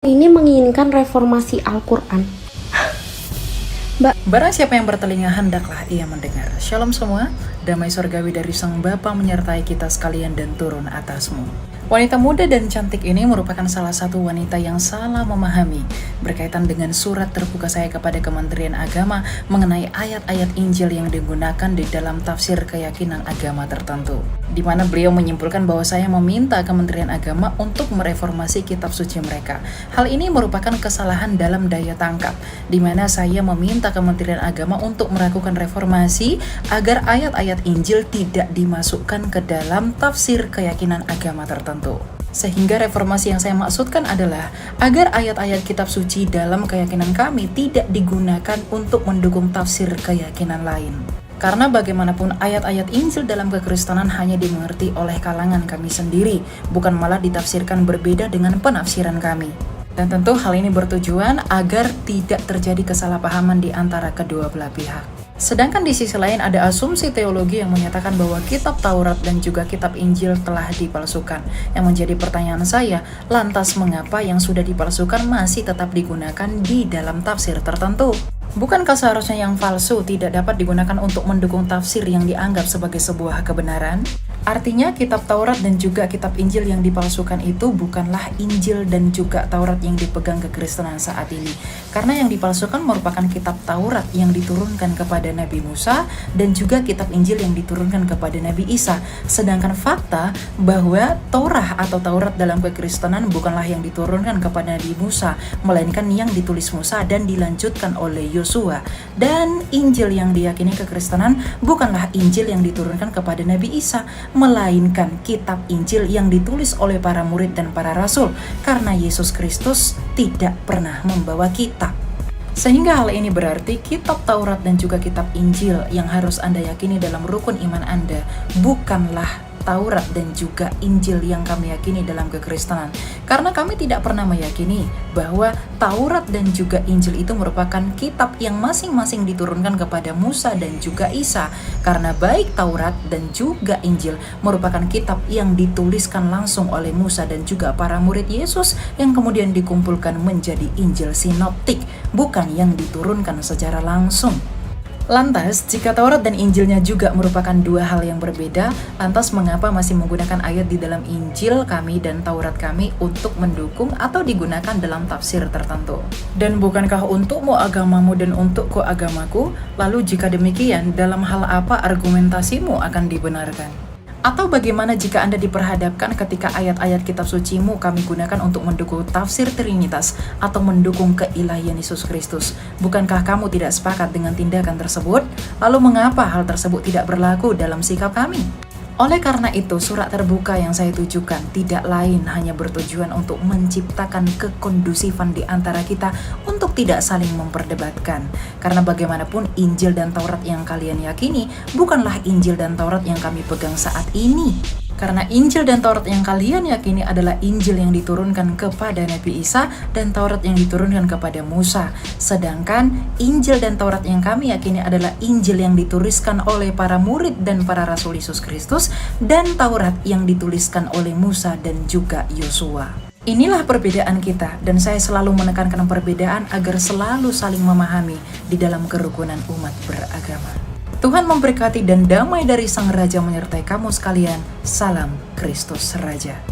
Ini menginginkan reformasi Al-Quran. Barang siapa yang bertelinga, hendaklah ia mendengar. Shalom semua, damai surgawi dari Sang Bapa menyertai kita sekalian dan turun atasmu. Wanita muda dan cantik ini merupakan salah satu wanita yang salah memahami berkaitan dengan surat terbuka saya kepada Kementerian Agama mengenai ayat-ayat Injil yang digunakan di dalam tafsir keyakinan agama tertentu, di mana beliau menyimpulkan bahwa saya meminta Kementerian Agama untuk mereformasi kitab suci mereka. Hal ini merupakan kesalahan dalam daya tangkap, di mana saya meminta Kementerian Agama untuk melakukan reformasi agar ayat-ayat Injil tidak dimasukkan ke dalam tafsir keyakinan agama tertentu. Sehingga reformasi yang saya maksudkan adalah agar ayat-ayat kitab suci dalam keyakinan kami tidak digunakan untuk mendukung tafsir keyakinan lain. Karena bagaimanapun ayat-ayat Injil dalam kekristenan hanya dimengerti oleh kalangan kami sendiri, bukan malah ditafsirkan berbeda dengan penafsiran kami. Dan tentu hal ini bertujuan agar tidak terjadi kesalahpahaman di antara kedua belah pihak. Sedangkan di sisi lain ada asumsi teologi yang menyatakan bahwa kitab Taurat dan juga kitab Injil telah dipalsukan. Yang menjadi pertanyaan saya, lantas mengapa yang sudah dipalsukan masih tetap digunakan di dalam tafsir tertentu? Bukankah seharusnya yang palsu tidak dapat digunakan untuk mendukung tafsir yang dianggap sebagai sebuah kebenaran? Artinya kitab Taurat dan juga kitab Injil yang dipalsukan itu bukanlah Injil dan juga Taurat yang dipegang kekristenan saat ini. Karena yang dipalsukan merupakan kitab Taurat yang diturunkan kepada Nabi Musa dan juga kitab Injil yang diturunkan kepada Nabi Isa. Sedangkan fakta bahwa Torah atau Taurat dalam kekristenan bukanlah yang diturunkan kepada Nabi Musa, melainkan yang ditulis Musa dan dilanjutkan oleh Yosua. Dan Injil yang diyakini kekristenan bukanlah Injil yang diturunkan kepada Nabi Isa, melainkan kitab Injil yang ditulis oleh para murid dan para rasul, karena Yesus Kristus tidak pernah membawa kitab. Sehingga hal ini berarti kitab Taurat dan juga kitab Injil yang harus Anda yakini dalam rukun iman Anda bukanlah Taurat dan juga Injil yang kami yakini dalam kekristenan. Karena kami tidak pernah meyakini bahwa Taurat dan juga Injil itu merupakan kitab yang masing-masing diturunkan kepada Musa dan juga Isa. Karena baik Taurat dan juga Injil merupakan kitab yang dituliskan langsung oleh Musa dan juga para murid Yesus yang kemudian dikumpulkan menjadi Injil sinoptik, bukan yang diturunkan secara langsung. Lantas, jika Taurat dan Injilnya juga merupakan dua hal yang berbeda, lantas mengapa masih menggunakan ayat di dalam Injil kami dan Taurat kami untuk mendukung atau digunakan dalam tafsir tertentu? Dan bukankah untukmu agamamu dan untukku agamaku? Lalu jika demikian, dalam hal apa argumentasimu akan dibenarkan? Atau bagaimana jika Anda diperhadapkan ketika ayat-ayat kitab sucimu kami gunakan untuk mendukung tafsir Trinitas atau mendukung keilahian Yesus Kristus? Bukankah kamu tidak sepakat dengan tindakan tersebut? Lalu mengapa hal tersebut tidak berlaku dalam sikap kami? Oleh karena itu, surat terbuka yang saya tujukan tidak lain hanya bertujuan untuk menciptakan kekondusifan di antara kita untuk tidak saling memperdebatkan. Karena bagaimanapun Injil dan Taurat yang kalian yakini bukanlah Injil dan Taurat yang kami pegang saat ini. Karena Injil dan Taurat yang kalian yakini adalah Injil yang diturunkan kepada Nabi Isa dan Taurat yang diturunkan kepada Musa. Sedangkan Injil dan Taurat yang kami yakini adalah Injil yang dituliskan oleh para murid dan para rasul Yesus Kristus dan Taurat yang dituliskan oleh Musa dan juga Yosua. Inilah perbedaan kita, dan saya selalu menekankan perbedaan agar selalu saling memahami di dalam kerukunan umat beragama. Tuhan memberkati dan damai dari Sang Raja menyertai kamu sekalian. Salam Kristus Raja.